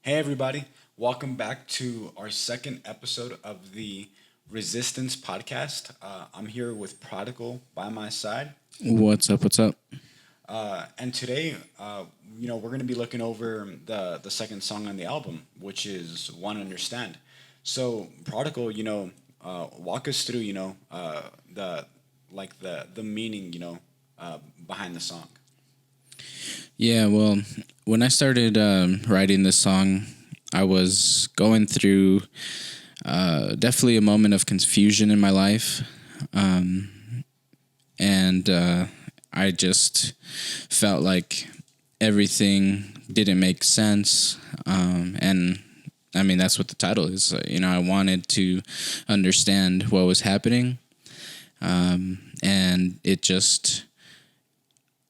Hey, everybody. Welcome back to our second episode of the Resistance podcast. I'm here with Prodigal by my side. What's up? What's up? And today, we're going to be looking over the second song on the album, which is One Understand. So, Prodigal, walk us through, the the meaning, behind the song. Yeah, well, when I started writing this song, I was going through definitely a moment of confusion in my life. And I just felt like everything didn't make sense. And I mean, that's what the title is. I wanted to understand what was happening. And it just,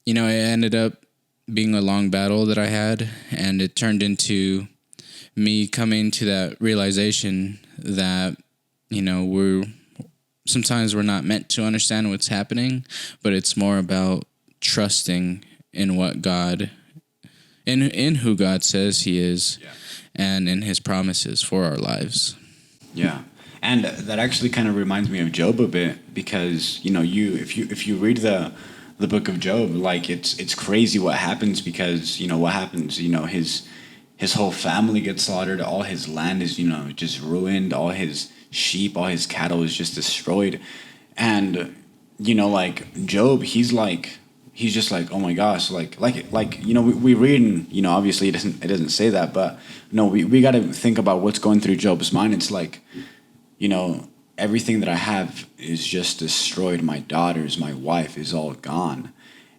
it ended up being a long battle that I had, and it turned into me coming to that realization that, we're not meant to understand what's happening, but it's more about trusting in what God, in who God says He is, Yeah. and in His promises for our lives. Yeah. And that actually kind of reminds me of Job a bit because if you read the book of Job, like it's crazy what happens because what happens, his whole family gets slaughtered, all his land is just ruined, all his sheep, all his cattle is just destroyed. And like Job, he's just like, oh my gosh, we read, and obviously it doesn't say that, but no, we got to think about what's going through Job's mind. It's like, everything that I have is just destroyed. My daughters, my wife is all gone.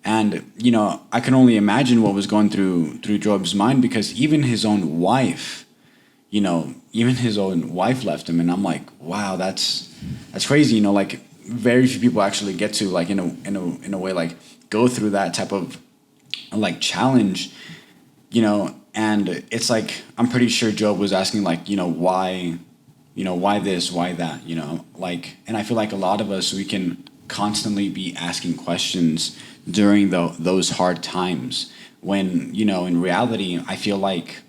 And, I can only imagine what was going through Job's mind because even his own wife left him. And I'm like, wow, that's crazy. Like very few people actually get to like, in a way, like go through that type of like challenge, and it's like, I'm pretty sure Job was asking like, why this, why that, like, and I feel like a lot of us, we can constantly be asking questions during those hard times when, in reality, I feel like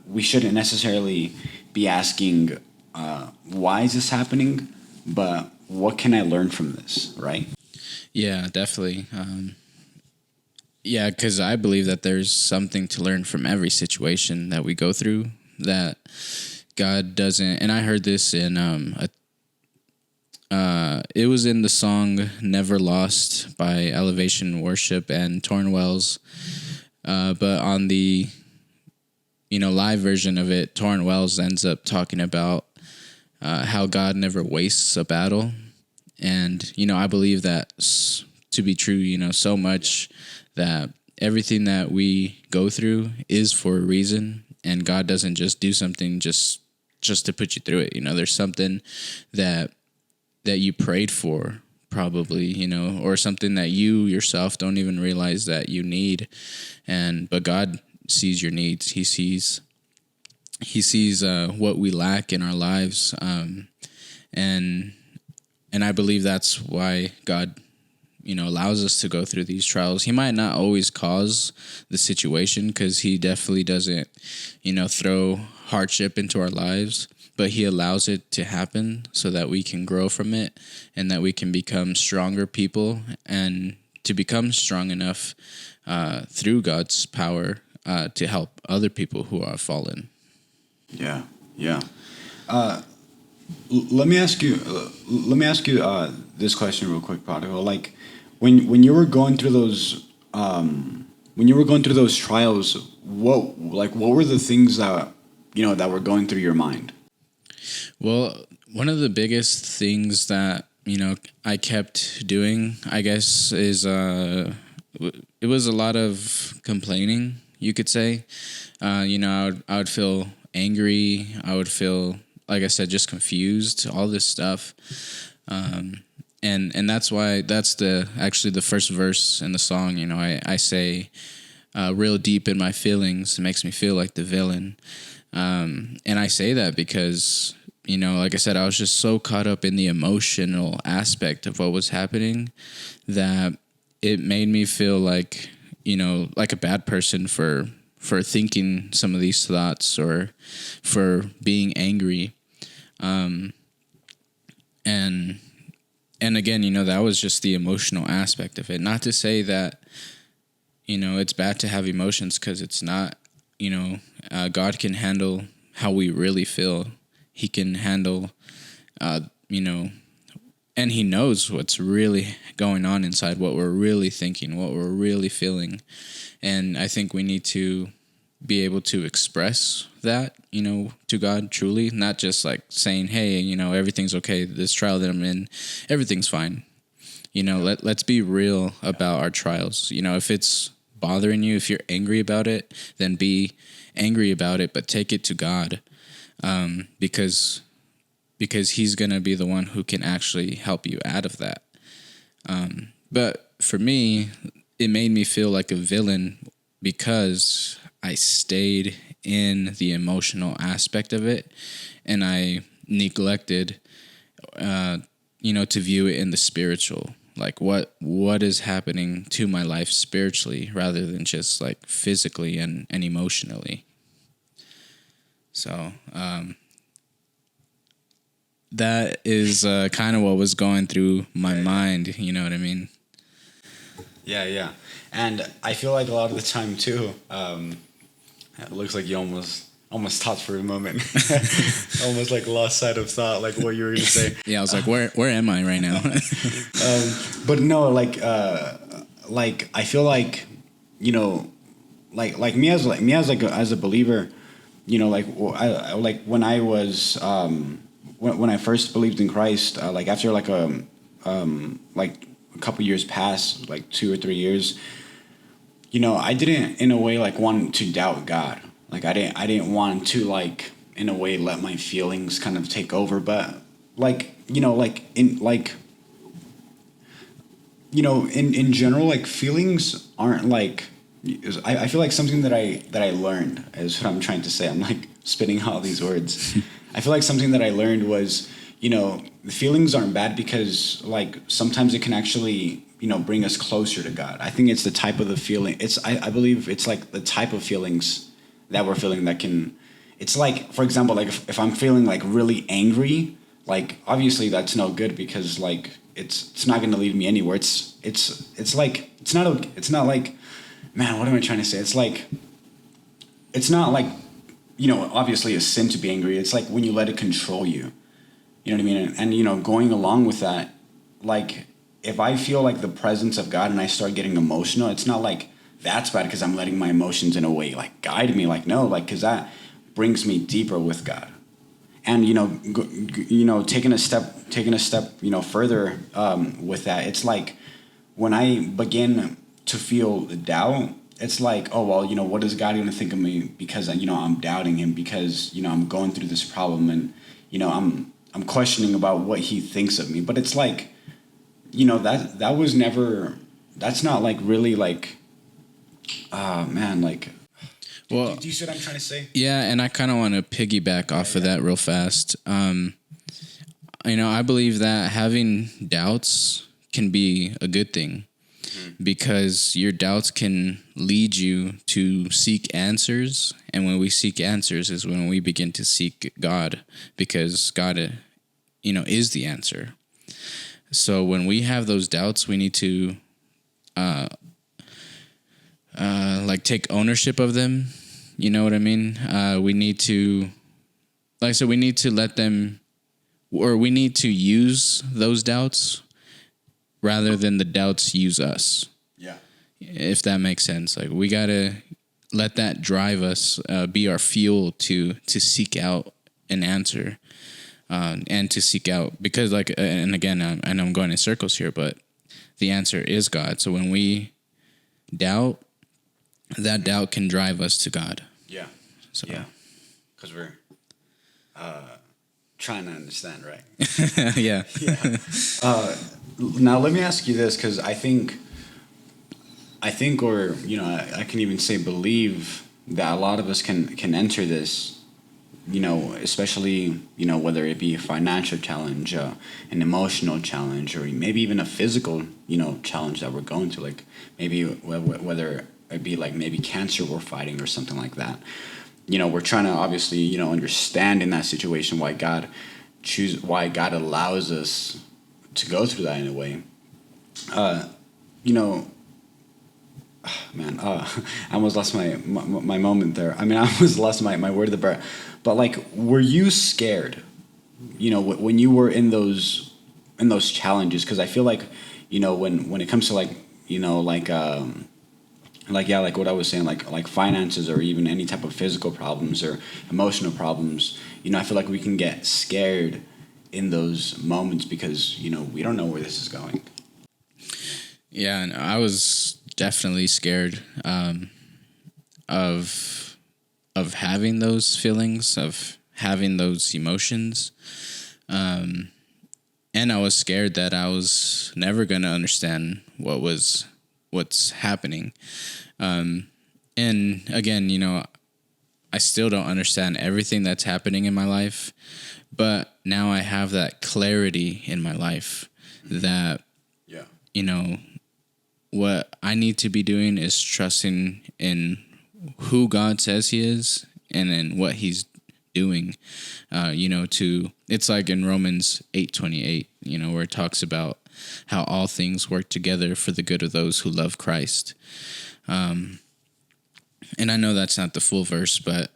we shouldn't necessarily be asking, why is this happening, but what can I learn from this, right? Yeah, definitely. Yeah, because I believe that there's something to learn from every situation that we go through that God doesn't. And I heard this in it was in the song "Never Lost" by Elevation Worship and Torn Wells. But on the live version of it, Torn Wells ends up talking about how God never wastes a battle, and I believe that to be true. So much that everything that we go through is for a reason, and God doesn't just do something just to put you through it. There's something that you prayed for, probably, or something that you yourself don't even realize that you need. But God sees your needs. He sees what we lack in our lives. And I believe that's why God, allows us to go through these trials. He might not always cause the situation because He definitely doesn't, throw hardship into our lives, but He allows it to happen so that we can grow from it and that we can become stronger people and to become strong enough through God's power to help other people who are fallen. Yeah, yeah. Let me ask you. This question real quick, Prodigal. Like, when you were going through those trials, what were the things that that were going through your mind? Well, one of the biggest things that I kept doing, I guess, is it was a lot of complaining. You could say, I would feel angry. I would feel, like I said, just confused. All this stuff, and that's why that's actually the first verse in the song. I say, real deep in my feelings, it makes me feel like the villain. And I say that because, like I said, I was just so caught up in the emotional aspect of what was happening that it made me feel like, like a bad person for thinking some of these thoughts or for being angry. And again, that was just the emotional aspect of it. Not to say that, it's bad to have emotions, because it's not. God can handle how we really feel. He can handle, and he knows what's really going on inside, what we're really thinking, what we're really feeling. And I think we need to be able to express that, to God truly, not just like saying, hey, everything's okay. This trial that I'm in, everything's fine. Let's be real about our trials. If it's bothering you, if you're angry about it, then be angry about it, but take it to God, because he's going to be the one who can actually help you out of that. But for me, it made me feel like a villain because I stayed in the emotional aspect of it, and I neglected, to view it in the spiritual. Like what is happening to my life spiritually rather than just like physically and emotionally. So that is kind of what was going through my mind. You know what I mean? Yeah. And I feel like a lot of the time too, it looks like you almost stopped for a moment. Almost like lost sight of thought, like what you were going to say. Yeah, I was like, where am I right now? But no, like I feel like, like me as a believer, like when I was when I first believed in Christ, like after like a couple years passed, like 2 or 3 years, I didn't in a way like want to doubt God. Like I didn't want to like in a way let my feelings kind of take over, but like in general, like feelings aren't like. I feel like something that I learned is what I'm trying to say. I'm like spitting all these words. I feel like something that I learned was, feelings aren't bad because like sometimes it can actually, bring us closer to God. I think it's the type of the feeling. I believe it's like the type of feelings that we're feeling that can. It's like, for example, like if I'm feeling like really angry, like obviously that's no good because like it's not going to lead me anywhere. It's not like, man, what am I trying to say? It's like, it's not like, obviously a sin to be angry. It's like when you let it control you. You know what I mean? And going along with that, like, if I feel like the presence of God and I start getting emotional, it's not like that's bad because I'm letting my emotions in a way like guide me. Like, no, like, because that brings me deeper with God. And, taking a step, further with that, it's like when I begin to feel doubt, it's like, oh, well, what is God going to think of me because, I'm doubting him because, I'm going through this problem and, I'm questioning about what he thinks of me. But it's like, that was never, that's not like really like, man, like, well, do you see what I'm trying to say? Yeah, and I kind of want to piggyback off of that real fast. I believe that having doubts can be a good thing because your doubts can lead you to seek answers. And when we seek answers is when we begin to seek God because God, is the answer. So when we have those doubts, we need to like take ownership of them. You know what I mean? We need to, like I said, we need to let them, or we need to use those doubts rather than the doubts use us. Yeah. If that makes sense. Like we gotta let that drive us, be our fuel to seek out an answer, and to seek out, because like, and again, I know I'm going in circles here, but the answer is God. So when we doubt, that doubt can drive us to God. Yeah. So. Yeah. Because we're trying to understand, right? Yeah. Yeah. Now let me ask you this, because I think, or I can even say believe that a lot of us can enter this, especially whether it be a financial challenge, an emotional challenge, or maybe even a physical challenge that we're going to, like maybe whether it'd be like maybe cancer we're fighting or something like that. We're trying to obviously, understand in that situation why God allows us to go through that in a way. You know, man, I almost lost my moment there. I mean, I almost lost my word of the breath. But like, were you scared? When you were in those challenges, because I feel like, when it comes to like, yeah, like what I was saying, like finances or even any type of physical problems or emotional problems, I feel like we can get scared in those moments because we don't know where this is going. Yeah, and I was definitely scared of having those feelings, of having those emotions, and I was scared that I was never going to understand what's happening. And again, I still don't understand everything that's happening in my life, but now I have that clarity in my life that, Yeah. What I need to be doing is trusting in who God says He is and in what He's doing. It's like in Romans 8:28, where it talks about how all things work together for the good of those who love Christ. And I know that's not the full verse, but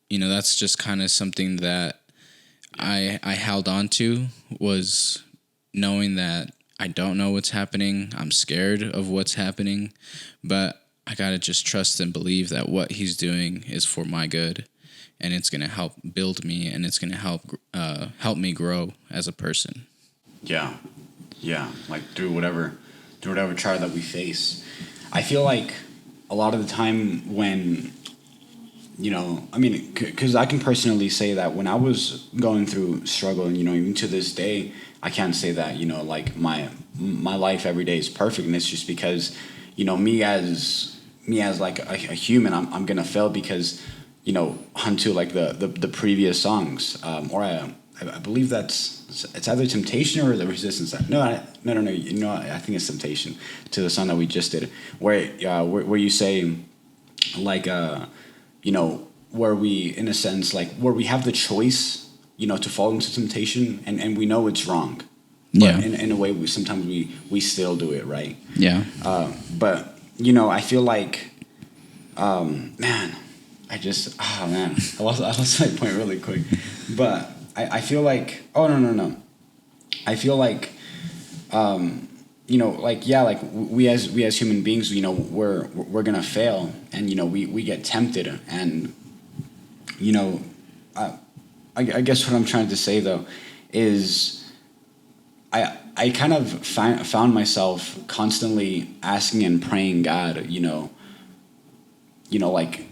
that's just kind of something that I held on to, was knowing that I don't know what's happening. I'm scared of what's happening, but I got to just trust and believe that what He's doing is for my good, and it's going to help build me, and it's going to help me grow as a person. Yeah. Yeah. Like through whatever trial that we face. I feel like a lot of the time when, I mean, because I can personally say that when I was going through struggle, and even to this day, I can't say that like my life every day is perfect, and it's just because me as like a human, I'm gonna fail because onto like the previous songs, or I believe it's either Temptation or the Resistance. No, I think it's Temptation, to the song that we just did, where you say like where we, in a sense, like where we have the choice to fall into temptation, and we know it's wrong, but Yeah. in a way sometimes we still do it, right? Yeah. But I feel like, man, I lost my point really quick. But I feel like, oh, no, I feel like, like, yeah, like we as human beings, we're gonna fail, and we get tempted, and I guess what I'm trying to say though is I kind of found myself constantly asking and praying God, like,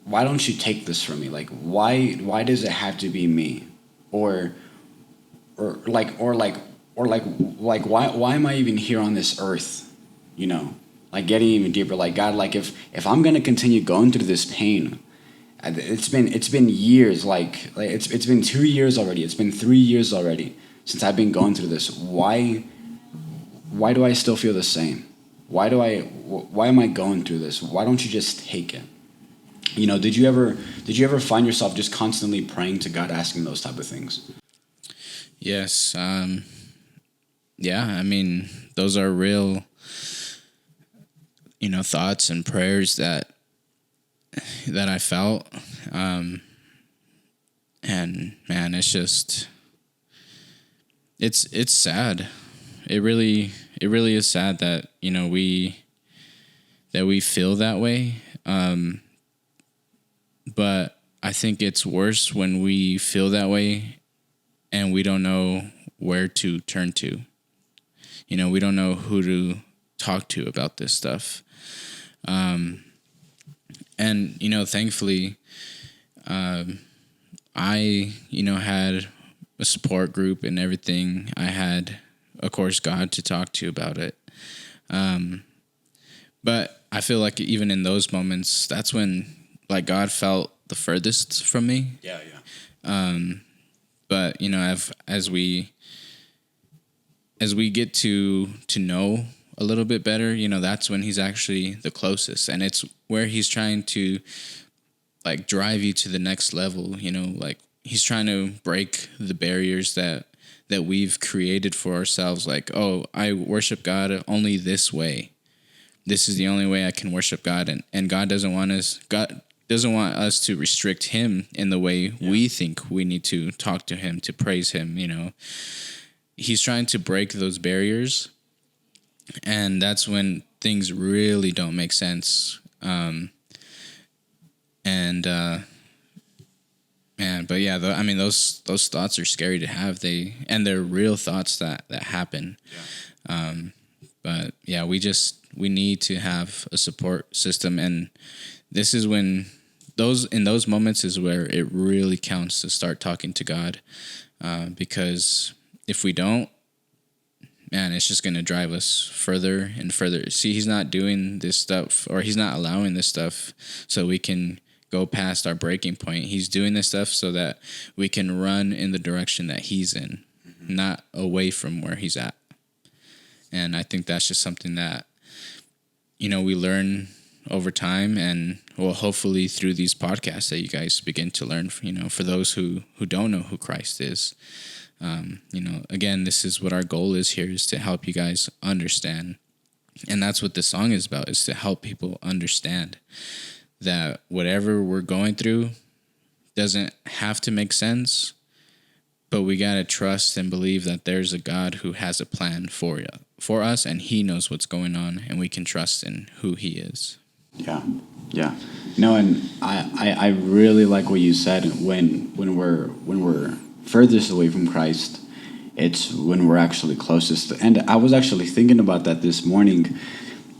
why don't you take this from me? Like, why does it have to be me? Or why am I even here on this earth? Like getting even deeper. Like, God, like if I'm gonna continue going through this pain, it's been years. Like it's been 2 years already. It's been 3 years already since I've been going through this. Why do I still feel the same? Why am I going through this? Why don't you just take it? Did you ever find yourself just constantly praying to God, asking those type of things? Yes. Yeah. I mean, those are real, thoughts and prayers that I felt. And man, it's just, it's sad. It really is sad that, we feel that way. But I think it's worse when we feel that way and we don't know where to turn to. We don't know who to talk to about this stuff. And, thankfully, I, had a support group and everything. I had, of course, God to talk to about it. But I feel like even in those moments, that's when like God felt the furthest from me. Yeah, yeah. But as we get to know a little bit better, that's when he's actually the closest. And it's where he's trying to like drive you to the next level, like he's trying to break the barriers that we've created for ourselves. Like, oh, I worship God only this way. This is the only way I can worship God. And God doesn't want us to restrict him in the way we think we need to talk to him, to praise him. He's trying to break those barriers. And that's when things really don't make sense. But yeah, those thoughts are scary to have. They're real thoughts that happen. Yeah. But yeah, we need to have a support system, and this is when in those moments is where it really counts to start talking to God, because if we don't, man, it's just going to drive us further and further. See, he's not doing this stuff, or he's not allowing this stuff so we can go past our breaking point. He's doing this stuff so that we can run in the direction that he's in, not away from where he's at. And I think that's just something that, we learn over time, and well, hopefully through these podcasts that you guys begin to learn, for those who don't know who Christ is. Again, this is what our goal is here, is to help you guys understand. And that's what this song is about, is to help people understand that whatever we're going through doesn't have to make sense, but we got to trust and believe that there's a God who has a plan for us, and he knows what's going on, and we can trust in who he is. Yeah. And I really like what you said. When we're furthest away from Christ, it's when we're actually closest. And I was actually thinking about that this morning,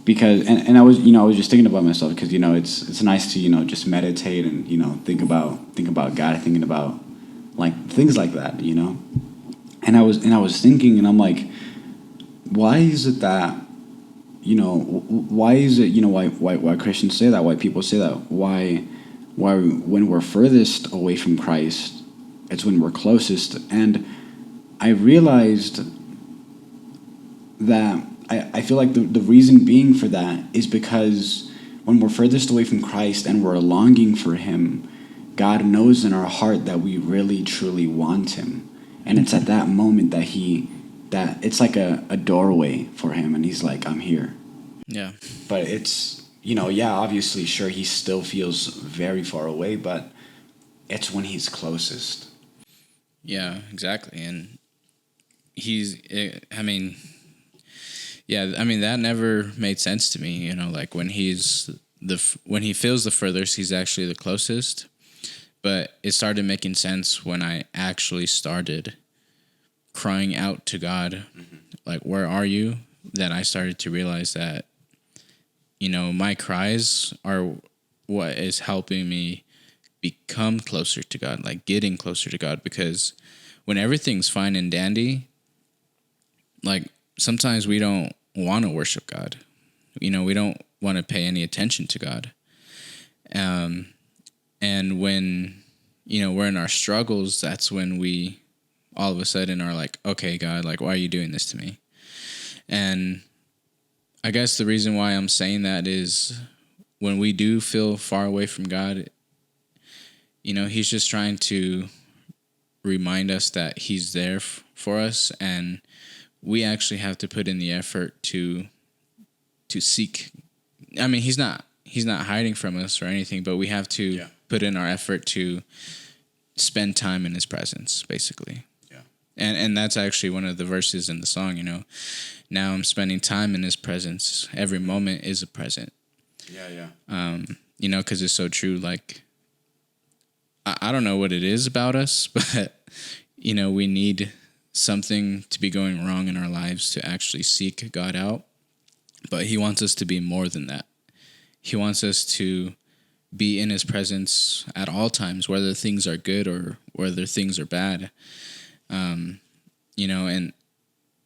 because and I was just thinking about myself, because it's nice to just meditate and think about God, thinking about like things like that, and I was thinking, and I'm like, why is it that why Christians say that, why people say that, why when we're furthest away from Christ, it's when we're closest. And I realized that I feel like the reason being for that is because when we're furthest away from Christ and we're longing for him, God knows in our heart that we really truly want him. And it's at that moment that it's like a doorway for him, and he's like, I'm here. Yeah. But it's, obviously, sure, he still feels very far away, but it's when he's closest. Yeah, exactly. And that never made sense to me, like when he feels the furthest, he's actually the closest. But it started making sense when I actually started crying out to God, like, where are you? That I started to realize that, my cries are what is helping me become closer to God, like getting closer to God. Because when everything's fine and dandy, like sometimes we don't want to worship God. We don't want to pay any attention to God. And when, we're in our struggles, that's when we all of a sudden are like, okay, God, like, why are you doing this to me? And I guess the reason why I'm saying that is when we do feel far away from God, he's just trying to remind us that he's there for us, and we actually have to put in the effort to seek. I mean, he's not hiding from us or anything, but we have to put in our effort to spend time in his presence, basically. Yeah. And that's actually one of the verses in the song, now I'm spending time in his presence. Every moment is a present. Yeah. Because it's so true. Like, I don't know what it is about us, but, we need something to be going wrong in our lives to actually seek God out. But he wants us to be more than that. He wants us to be in his presence at all times, whether things are good or whether things are bad.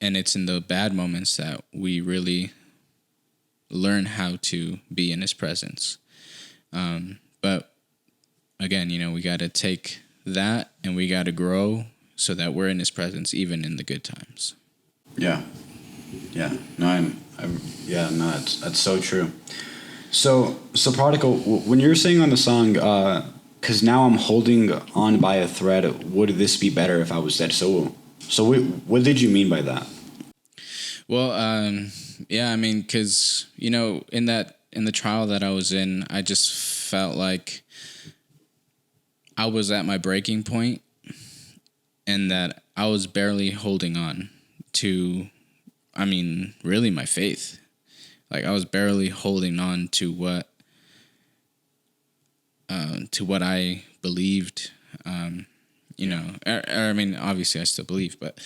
And it's in the bad moments that we really learn how to be in his presence. But again, we got to take that and we got to grow so that we're in his presence even in the good times. Yeah. Yeah. No, yeah, no, that's so true. So Prodigal, when you're saying on the song, because now I'm holding on by a thread, would this be better if I was dead? So what did you mean by that? Well, yeah, I mean, because in the trial that I was in, I just felt like I was at my breaking point, and that I was barely holding on to, I mean, really my faith. Like I was barely holding on to what I believed. I mean, obviously I still believe, but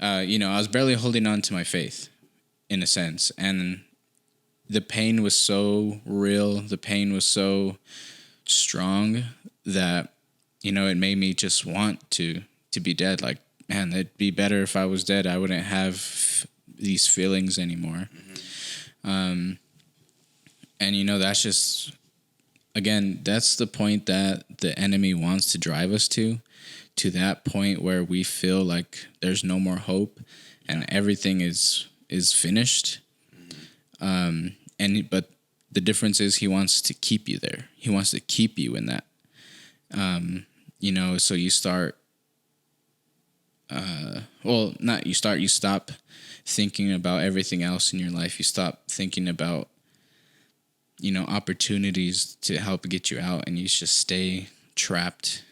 I was barely holding on to my faith in a sense, and the pain was so real. The pain was so strong that it made me just want to be dead. Like, man, it'd be better if I was dead. I wouldn't have these feelings anymore. And that's just, again, that's the point that the enemy wants to drive us to that point where we feel like there's no more hope and everything is finished. But the difference is he wants to keep you there. He wants to keep you in that. So you start. You stop thinking about everything else in your life. You stop thinking about opportunities to help get you out, and you just stay trapped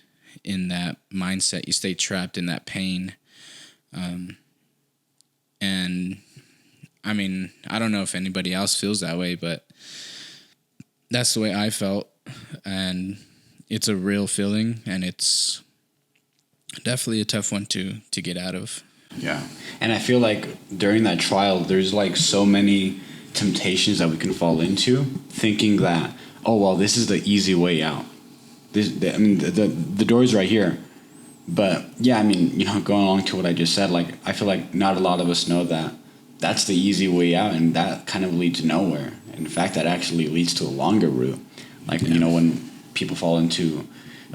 in that mindset. You stay trapped in that pain. And I mean, I don't know if anybody else feels that way, but that's the way I felt. And it's a real feeling, and it's definitely a tough one to get out of. Yeah. And I feel like during that trial, there's like so many temptations that we can fall into, thinking that, oh, well, this is the easy way out. The door's right here. But yeah, I mean, going along to what I just said, like, I feel like not a lot of us know that that's the easy way out, and that kind of leads nowhere. In fact, that actually leads to a longer route. Like, when people fall into,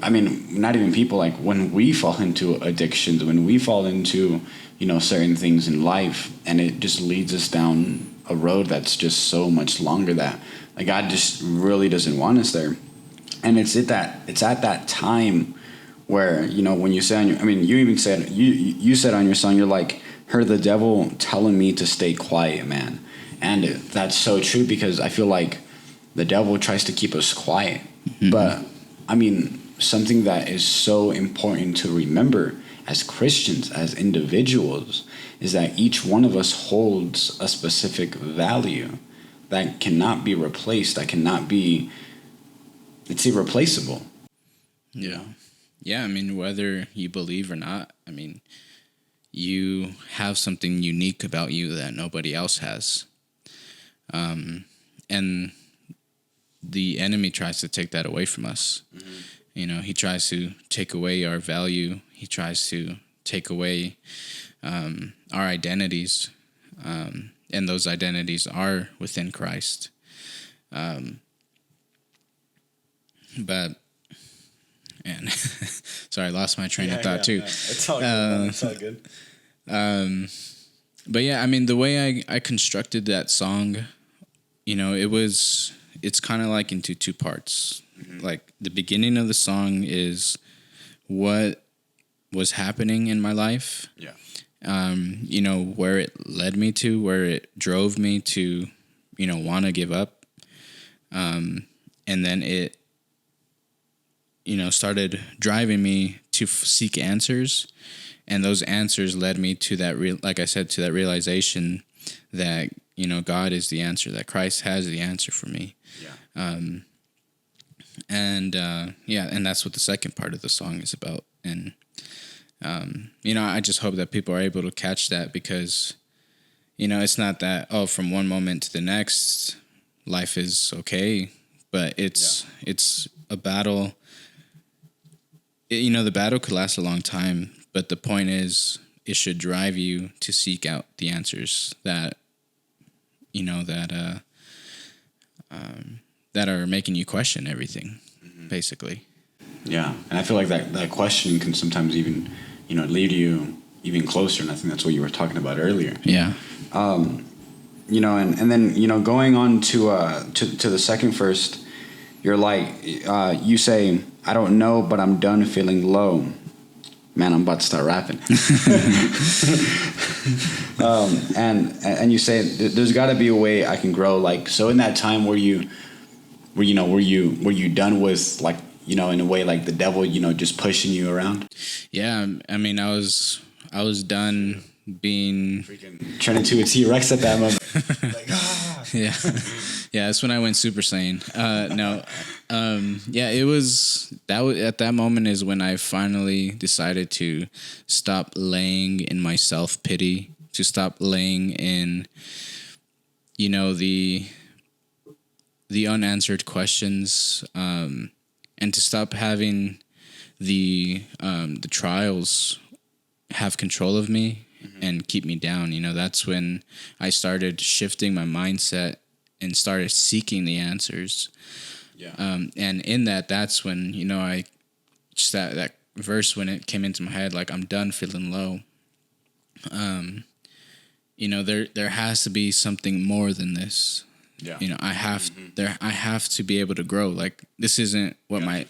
I mean, not even people, like when we fall into addictions, when we fall into, certain things in life, and it just leads us down a road that's just so much longer that, like, God just really doesn't want us there. And it's at that time where, when you say you even said, you said on your song, you're like, heard the devil telling me to stay quiet, man. And that's so true, because I feel like the devil tries to keep us quiet. Mm-hmm. But I mean, something that is so important to remember as Christians, as individuals, is that each one of us holds a specific value that cannot be replaced, that cannot be, it's irreplaceable. Yeah. Yeah, I mean, whether you believe or not, I mean, you have something unique about you that nobody else has. And the enemy tries to take that away from us. Mm-hmm. He tries to take away our value. He tries to take away our identities. And those identities are within Christ. But, man, sorry, I lost my train of thought too. It's all good. It's all good. But yeah, I mean, the way I constructed that song, it's kind of like into two parts. Mm-hmm. Like the beginning of the song is what was happening in my life. Yeah. Where it led me to, where it drove me to, want to give up. And then it, started driving me to seek answers. And those answers led me to that, like I said, to that realization that, God is the answer, that Christ has the answer for me. Yeah. And that's what the second part of the song is about. And, I just hope that people are able to catch that, because, it's not that, from one moment to the next, life is okay, but it's a battle. The battle could last a long time, but the point is, it should drive you to seek out the answers that that are making you question everything, basically. Yeah, and I feel like that questioning can sometimes even, lead you even closer. And I think that's what you were talking about earlier. Yeah. You know, and then, you know, going on to the second verse, you're like, you say, I don't know, but I'm done feeling low. Man, I'm about to start rapping. And you say, there's got to be a way I can grow. Like, so in that time were you done with, like, you know, in a way, like the devil, you know, just pushing you around? Yeah. I mean, I was done being freaking turn into a T-Rex at that moment. Like, ah. Yeah. Yeah, that's when I went Super Saiyan. No. Yeah, it was at that moment is when I finally decided to stop laying in my self-pity, to stop laying in, you know, the unanswered questions, and to stop having the trials have control of me and keep me down. You know, that's when I started shifting my mindset and started seeking the answers. Yeah. And in that's when, you know, I just that verse, when it came into my head, like, I'm done feeling low. You know, there has to be something more than this. Yeah. You know, I have to be able to grow. Like, this isn't what I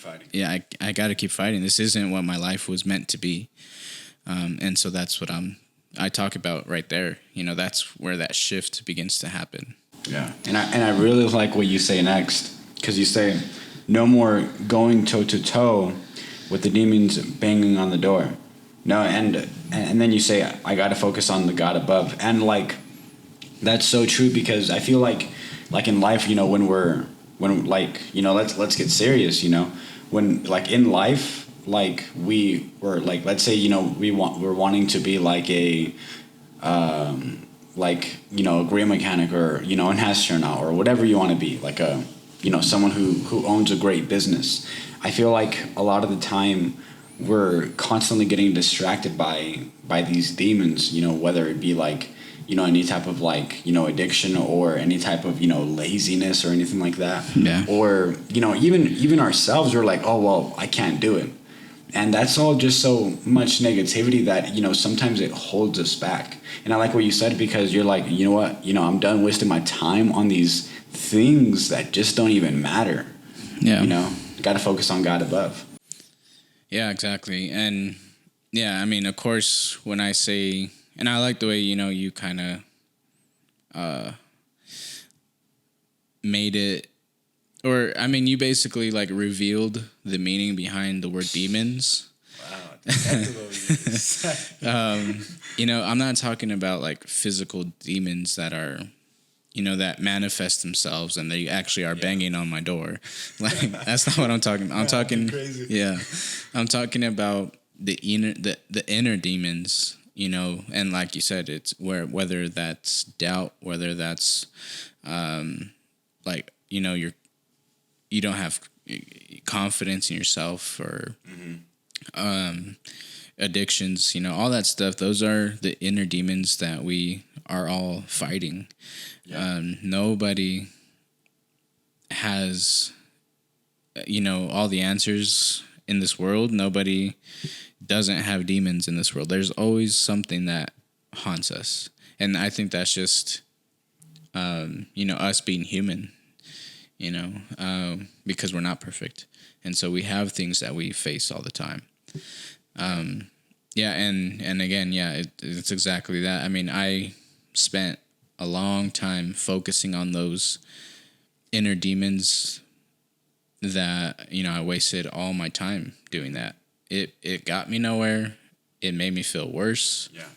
got to keep fighting. This isn't what my life was meant to be. And so that's what I talk about right there. You know, that's where that shift begins to happen. Yeah. And I really like what you say next, because you say, no more going toe to toe with the demons banging on the door. No, and then you say, I got to focus on the God above. And like, that's so true, because I feel like in life, you know, when like, you know, let's get serious, you know, when, like, in life, like, we were, like, let's say, you know, we're wanting to be like a like, you know, a great mechanic, or, you know, an astronaut, or whatever you want to be, like a, you know, someone who owns a great business. I feel like a lot of the time we're constantly getting distracted by these demons, you know, whether it be like, you know, any type of, like, you know, addiction, or any type of, you know, laziness or anything like that. Yeah. Or, you know, even ourselves, we're like, oh, well, I can't do it. And that's all just so much negativity that, you know, sometimes it holds us back. And I like what you said, because you're like, you know what, you know, I'm done wasting my time on these things that just don't even matter. Yeah. You know, got to focus on God above. Yeah, exactly. And yeah, I mean, of course, when I say, and I like the way, you know, you kind of made it, or, I mean, you basically, like, revealed the meaning behind the word demons. Wow, that's exactly what we You know, I'm not talking about, like, physical demons that are, you know, that manifest themselves and they actually are banging on my door. Like, that's not what I'm talking about. I'm talking, crazy. Yeah, I'm talking about the inner demons, you know, and like you said, it's whether that's doubt, whether that's, like, you know, you don't have confidence in yourself, or addictions, you know, all that stuff. Those are the inner demons that we are all fighting. Yeah. Nobody has, you know, all the answers in this world. Nobody doesn't have demons in this world. There's always something that haunts us. And I think that's just, you know, us being human, you know, because we're not perfect. And so we have things that we face all the time. Yeah. And again, yeah, it's exactly that. I mean, I spent a long time focusing on those inner demons that, you know, I wasted all my time doing that. It got me nowhere. It made me feel worse. Yeah.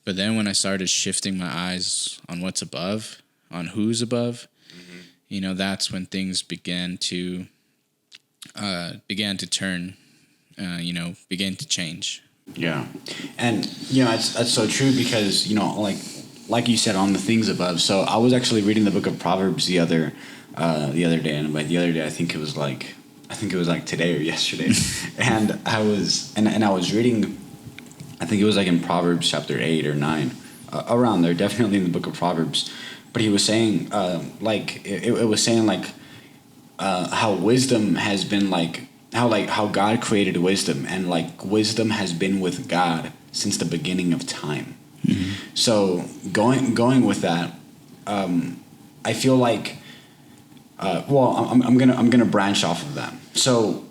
But then when I started shifting my eyes on what's above, on who's above, you know, that's when things began to turn, you know, began to change. Yeah. And, you know, that's so true, because, you know, like you said, on the things above. So I was actually reading the book of Proverbs the other day, and by the other day, I think it was like today or yesterday. And I was reading, I think it was like in Proverbs chapter 8 or 9, around there, definitely in the book of Proverbs. But he was saying, like, it was saying, like, how wisdom has been, like, how God created wisdom, and like wisdom has been with God since the beginning of time. So going with that, I feel like, I'm gonna branch off of that. So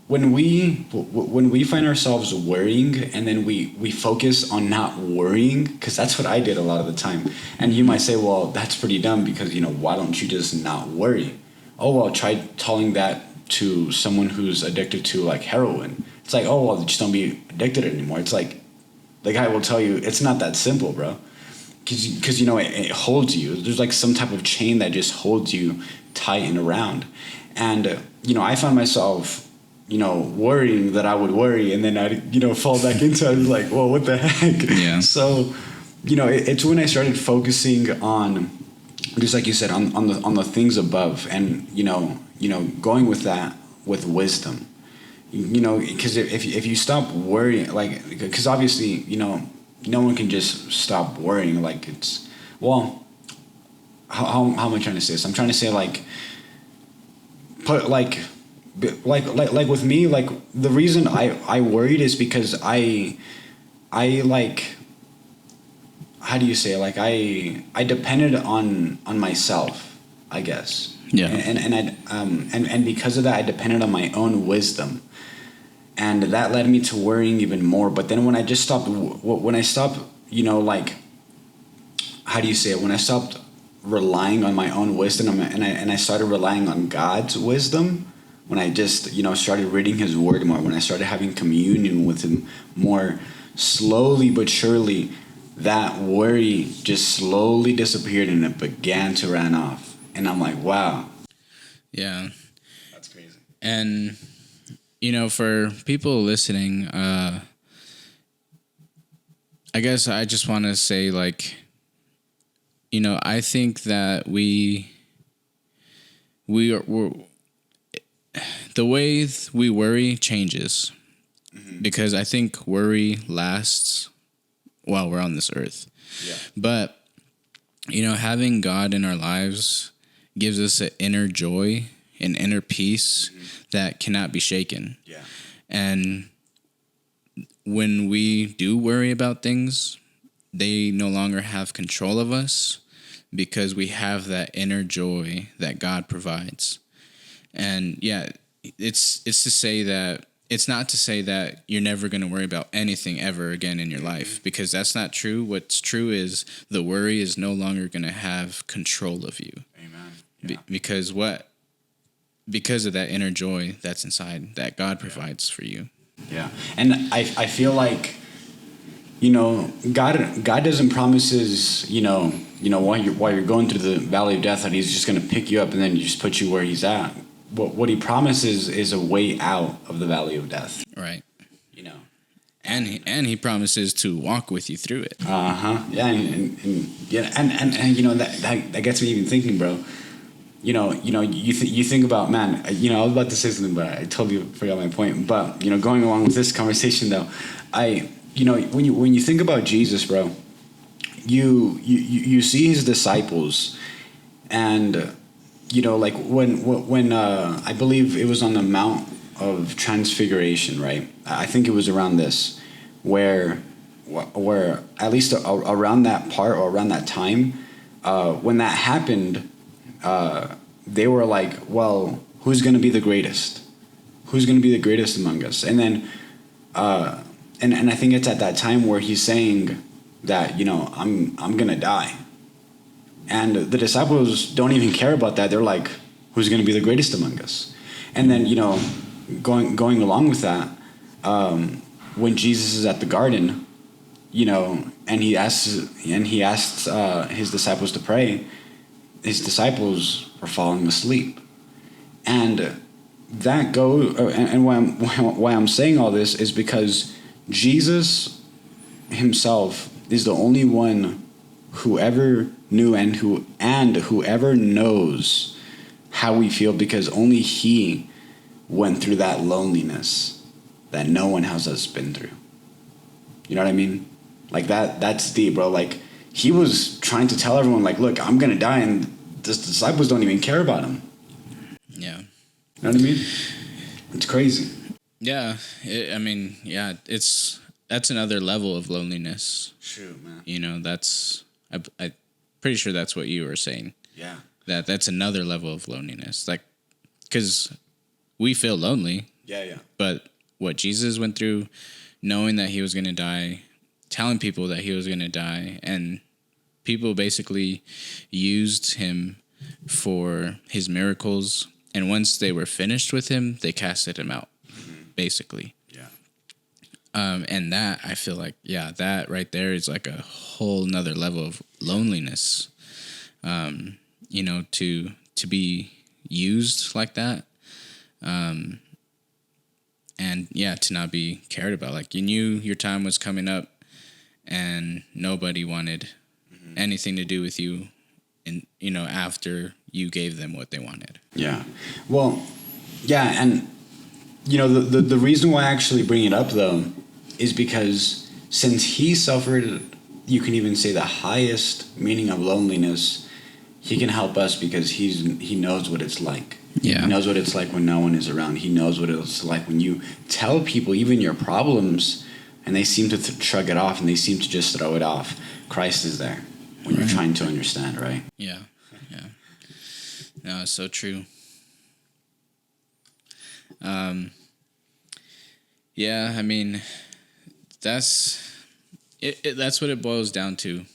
when we find ourselves worrying, and then we focus on not worrying, because that's what I did a lot of the time. And you might say, well, that's pretty dumb, because why don't you just not worry? Oh, well, try telling that to someone who's addicted to like heroin. It's like, oh, well, just don't be addicted anymore. It's like, the guy will tell you it's not that simple, bro. Because it holds you. There's like some type of chain that just holds you tight and around. And I found myself worrying that I would worry, and then I'd fall back into it. I was like, well, what the heck? Yeah. So it's when I started focusing on, just like you said, on the things above, and going with that with wisdom. Because if you stop worrying, like, because obviously no one can just stop worrying. Like, it's, well, how am I trying to say this? I'm trying to say, like, put like with me, like, the reason I worried is because I like, how do you say it? Like, I depended on myself, I guess. Yeah. And because of that, I depended on my own wisdom. And that led me to worrying even more. But then when I just stopped, like, how do you say it? When I stopped relying on my own wisdom, and I started relying on God's wisdom, when I just, started reading His Word more, when I started having communion with Him more, slowly but surely, that worry just slowly disappeared, and it began to run off. And I'm like, wow. Yeah. That's crazy. And for people listening, I guess I just want to say, like, I think that we're the way we worry changes, because I think worry lasts while we're on this earth. Yeah. But having God in our lives gives us an inner joy, an inner peace that cannot be shaken. Yeah. And when we do worry about things, they no longer have control of us, because we have that inner joy that God provides. And yeah, it's to say that, it's not to say that you're never going to worry about anything ever again in your life, because that's not true. What's true is the worry is no longer going to have control of you. Amen. Yeah. Because of that inner joy that's inside that God provides for you. Yeah. And I feel like, God doesn't promises, while you're going through the valley of death, that He's just going to pick you up and then just put you where He's at. What He promises is a way out of the valley of death. Right. And he promises to walk with you through it. Yeah. And that gets me even thinking, bro. You think about, man, I was about to say something, but I totally forgot my point. But, going along with this conversation, though, when you think about Jesus, bro, you see His disciples, and, like when I believe it was on the Mount of Transfiguration, right? I think it was around this, where at least around that part, or around that time, when that happened, they were like, well, who's going to be the greatest? Who's going to be the greatest among us? And then, and I think it's at that time where He's saying that, I'm going to die. And the disciples don't even care about that. They're like, who's going to be the greatest among us? And then, going along with that, when Jesus is at the garden, and he asks His disciples to pray, His disciples are falling asleep. And why I'm saying all this is because Jesus Himself is the only one who ever knew and whoever knows how we feel, because only He went through that loneliness that no one else has been through. You know what I mean? Like, that's deep, bro. Like, He was trying to tell everyone, like, look, I'm gonna die, and the disciples don't even care about Him. Yeah. You know what I mean? It's crazy. Yeah, I mean, yeah, that's another level of loneliness. Shoot, man. You know, I pretty sure that's what you were saying. Yeah. That's another level of loneliness. Like, because we feel lonely, Yeah. but what Jesus went through, knowing that he was going to die, telling people that he was going to die, and people basically used him for his miracles. And once they were finished with him, they casted him out, basically. Yeah. And that, I feel like, yeah, that right there is like a whole nother level of loneliness. You know, to be used like that. And yeah, to not be cared about. Like, you knew your time was coming up and nobody wanted anything to do with you, and you know, after you gave them what they wanted. Yeah. Well, yeah, and you know, the reason why I actually bring it up though is because since he suffered, you can even say the highest meaning of loneliness, he can help us because he knows what it's like. Yeah. He knows what it's like when no one is around. He knows what it's like when you tell people even your problems and they seem to shrug it off and they seem to just throw it off. Christ is there when you're trying to understand, right? Yeah. No, it's so true. Yeah, I mean, that's that's what it boils down to.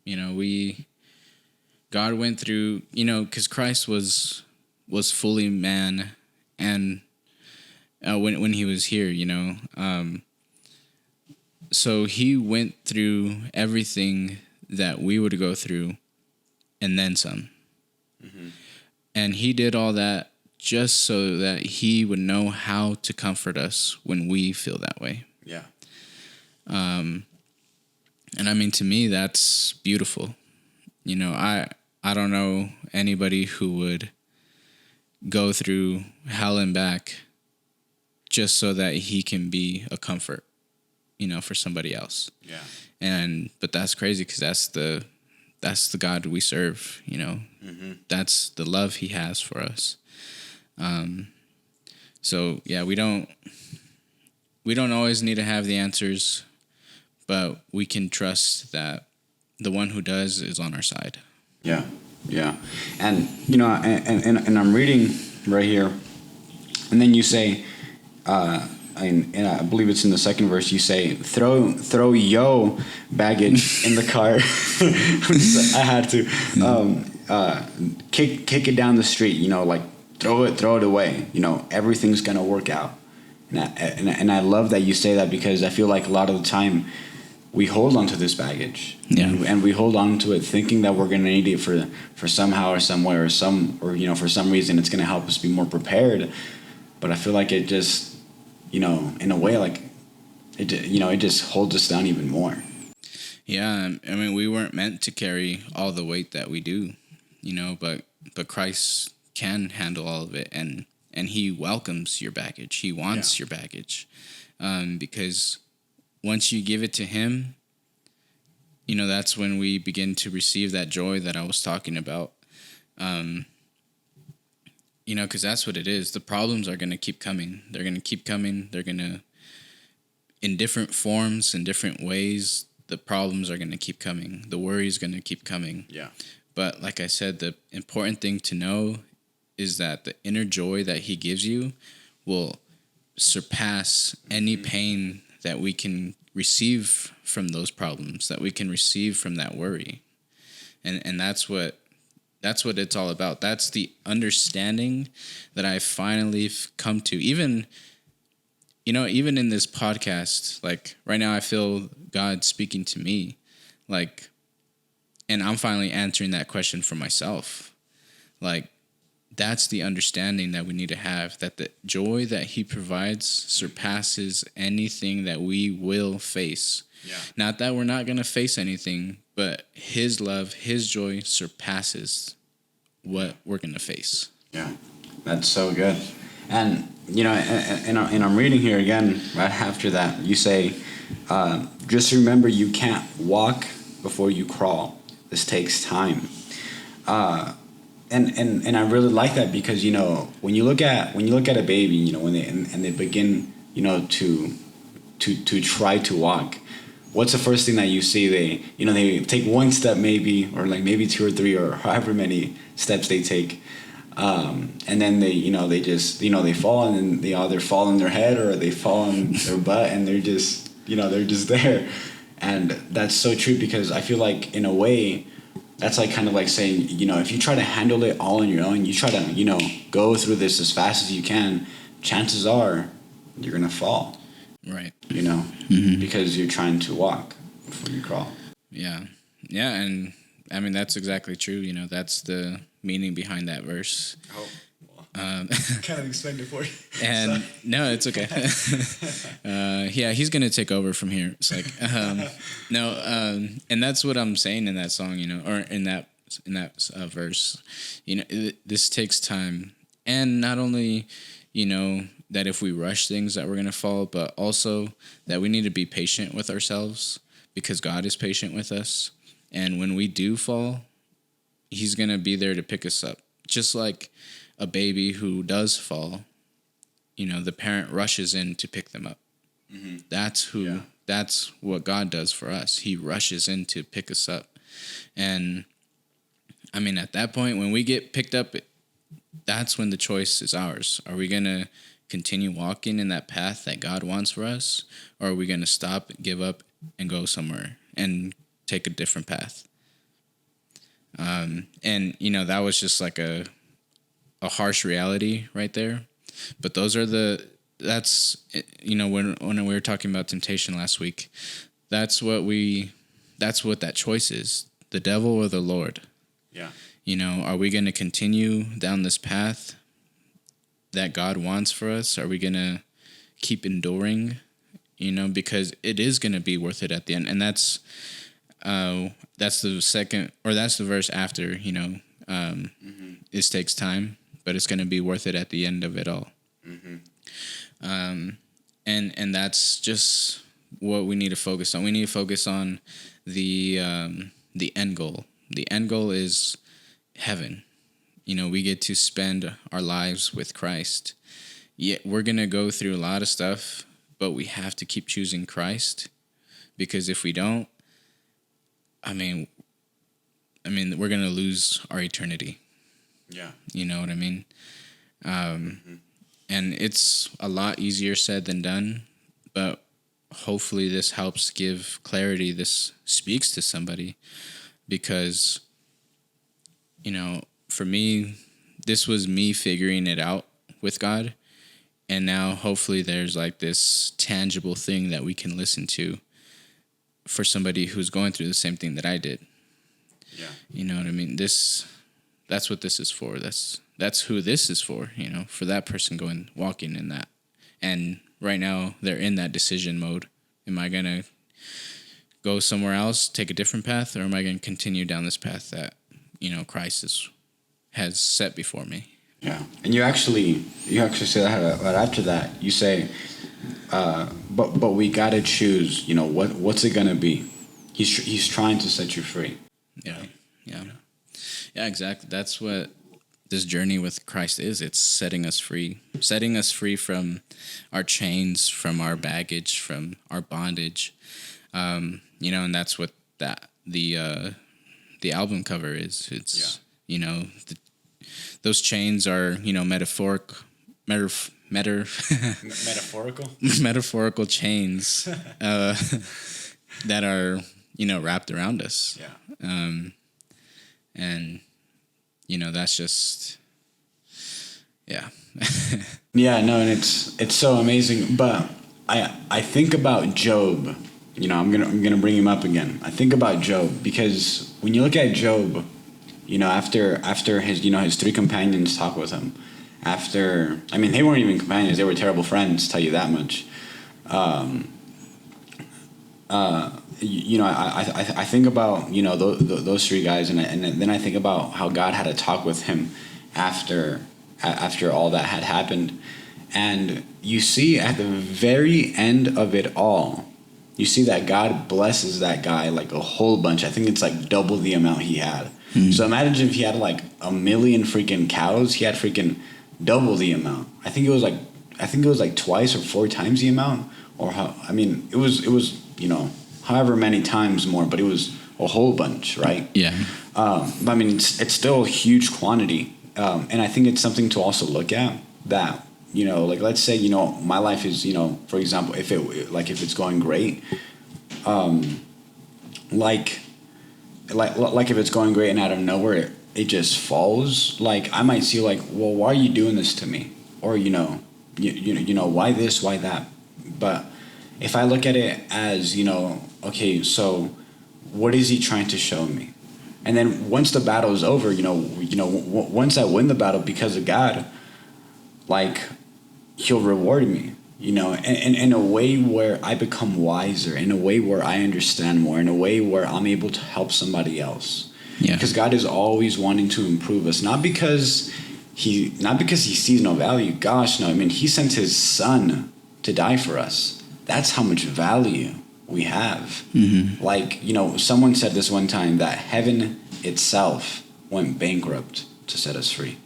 You know, God went through, you know, because Christ was fully man, and when he was here, you know, so he went through everything that we would go through, and then some. And he did all that just so that he would know how to comfort us when we feel that way. Yeah. And I mean, to me, that's beautiful. You know, I don't know anybody who would go through hell and back just so that he can be a comfort, you know, for somebody else. Yeah. But that's crazy because that's the God we serve, you know. That's the love he has for us. So yeah, we don't always need to have the answers, but we can trust that the one who does is on our side. Yeah. And you know, and I'm reading right here, and then you say, and I believe it's in the second verse, you say, throw yo baggage in the car. I had to kick it down the street, you know, like throw it away, you know, everything's gonna work out. And I love that you say that, because I feel like a lot of the time we hold on to this baggage, and we hold on to it thinking that we're gonna need it for somehow or some way or you know, for some reason it's gonna help us be more prepared. But I feel like it just, you know, in a way, like it, you know, it just holds us down even more. Yeah, I mean, we weren't meant to carry all the weight that we do, you know, but Christ can handle all of it, and he welcomes your baggage. He wants your baggage, because once you give it to him, you know, that's when we begin to receive that joy that I was talking about. You know, because that's what it is. The problems are going to keep coming. They're going to keep coming. They're going to, in different forms, in different ways, the problems are going to keep coming. The worry is going to keep coming. Yeah. But like I said, the important thing to know is that the inner joy that he gives you will surpass any pain that we can receive from those problems, that we can receive from that worry. And that's what it's all about. That's the understanding that I finally come to. Even, you know, even in this podcast, like right now I feel God speaking to me, like, and I'm finally answering that question for myself. Like, that's the understanding that we need to have, that the joy that he provides surpasses anything that we will face. Yeah. Not that we're not going to face anything, but his love, his joy surpasses what we're going to face. Yeah, that's so good. And, you know, and I'm reading here again, right after that, you say, just remember you can't walk before you crawl. This takes time. and I really like that because when you look at a baby, when they begin to try to walk, what's the first thing that you see? They take one step maybe, or like maybe two or three or however many steps they take, and then they fall, and then they either fall on their head or they fall on their butt, and they're just there. And that's so true, because I feel like in a way that's like kind of like saying, if you try to handle it all on your own, you try to go through this as fast as you can, chances are you're gonna fall. Right. Because you're trying to walk before you crawl. Yeah. Yeah, and I mean that's exactly true. That's the meaning behind that verse. Oh, well, kind of explained it for you. And no, it's okay. Yeah, he's gonna take over from here. It's like and that's what I'm saying in that song, or in that verse. This takes time, and not only that if we rush things that we're going to fall, but also that we need to be patient with ourselves, because God is patient with us. And when we do fall, he's going to be there to pick us up. Just like a baby who does fall, the parent rushes in to pick them up. Mm-hmm. That's what God does for us. He rushes in to pick us up. And I mean, at that point, when we get picked up, that's when the choice is ours. Are we going to continue walking in that path that God wants for us, or are we going to stop, give up, and go somewhere and take a different path? And that was just like a harsh reality right there. But that's when we were talking about temptation last week, that's what that choice is: the devil or the Lord. Yeah. Are we going to continue down this path that God wants for us? Are we going to keep enduring, because it is going to be worth it at the end. And that's the second, or that's the verse after, this takes time, but it's going to be worth it at the end of it all. Mm-hmm. And that's just what we need to focus on. We need to focus on the end goal. The end goal is heaven. We get to spend our lives with Christ. Yeah, we're going to go through a lot of stuff, but we have to keep choosing Christ, because if we don't, I mean, we're going to lose our eternity. Yeah. You know what I mean? And it's a lot easier said than done, but hopefully this helps give clarity. This speaks to somebody, because, for me, this was me figuring it out with God. And now hopefully there's like this tangible thing that we can listen to for somebody who's going through the same thing that I did. Yeah. You know what I mean? That's what this is for. That's who this is for, for that person walking in that. And right now they're in that decision mode. Am I going to go somewhere else, take a different path, or am I going to continue down this path that, Christ has set before me? Yeah. And you actually say that right after that. You say, but we got to choose, what's it going to be? He's trying to set you free. Yeah. Yeah. Yeah, exactly. That's what this journey with Christ is. It's setting us free from our chains, from our baggage, from our bondage. And that's what the album cover is. It's, those chains are, metaphorical metaphorical chains that are, wrapped around us. Yeah. And, that's just, yeah. Yeah, no, and it's so amazing. But I think about Job. I'm gonna bring him up again. I think about Job, because when you look at Job, after his his three companions talk with him, they weren't even companions; they were terrible friends. Tell you that much. I think about those three guys, and then I think about how God had a talk with him after all that had happened, and you see at the very end of it all, you see that God blesses that guy like a whole bunch. I think it's like double the amount he had. So imagine if he had like a million freaking cows, he had freaking double the amount. I think it was like twice or four times the amount, or it was however many times more, but it was a whole bunch, right? Yeah. But I mean, it's still a huge quantity, and I think it's something to also look at that. Like let's say my life is for example, if it's going great, like if it's going great and out of nowhere it just falls, like I might see like, well, why are you doing this to me, or why this, why that. But if I look at it as okay, so what is he trying to show me? And then once the battle is over, once I win the battle because of God, like he'll reward me, and in a way where I become wiser, in a way where I understand more, in a way where I'm able to help somebody else. Yeah. Because God is always wanting to improve us, not because he sees no value. Gosh, no. I mean, he sent his son to die for us. That's how much value we have. Mm-hmm. Like, someone said this one time, that heaven itself went bankrupt to set us free.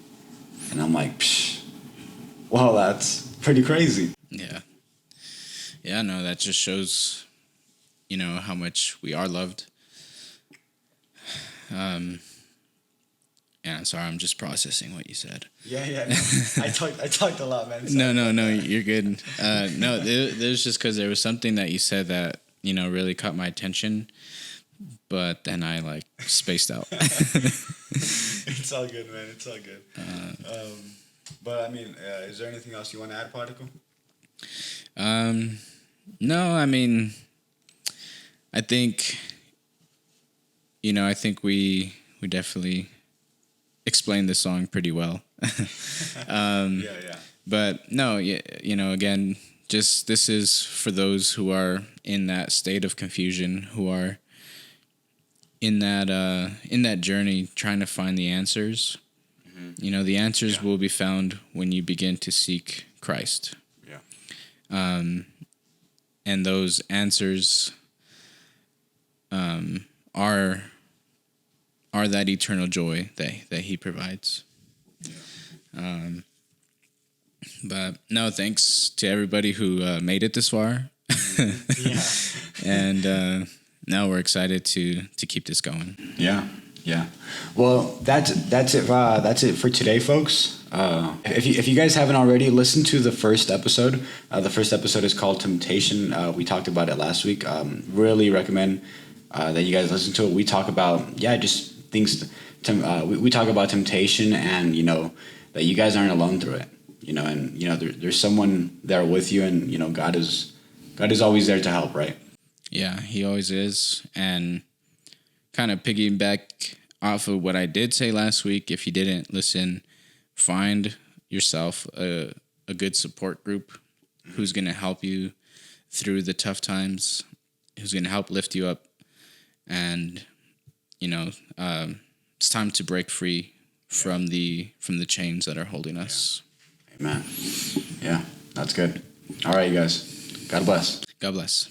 And I'm like, psh, well, that's pretty crazy. Yeah. Yeah, no, that just shows, how much we are loved. Yeah, sorry, I'm just processing what you said. Yeah. No. I talked a lot, man. No, you're good. No, there's just because there was something that you said that, really caught my attention, but then I, spaced out. It's all good, man. It's all good. But, I mean, is there anything else you want to add, Prodigal? No, I mean, I think, I think we definitely explained the song pretty well. Yeah. But no, again, just this is for those who are in that state of confusion, who are in that journey trying to find the answers. Mm-hmm. The answers will be found when you begin to seek Christ. Yeah. And those answers are that eternal joy that he provides. Yeah. But no, thanks to everybody who made it this far. Yeah. And now we're excited to keep this going. Yeah. Well, that's it. That's it for today, folks. If you guys haven't already, listened to the first episode. The first episode is called Temptation. We talked about it last week. Really recommend that you guys listen to it. We talk about just things. We talk about temptation, and that you guys aren't alone through it. And there's someone there with you, and God is always there to help, right? Yeah, he always is. And kind of piggyback off of what I did say last week, if you didn't listen, find yourself a good support group who's going to help you through the tough times, who's going to help lift you up. And, it's time to break free from the chains that are holding us. Amen. Yeah, that's good. All right, you guys. God bless. God bless.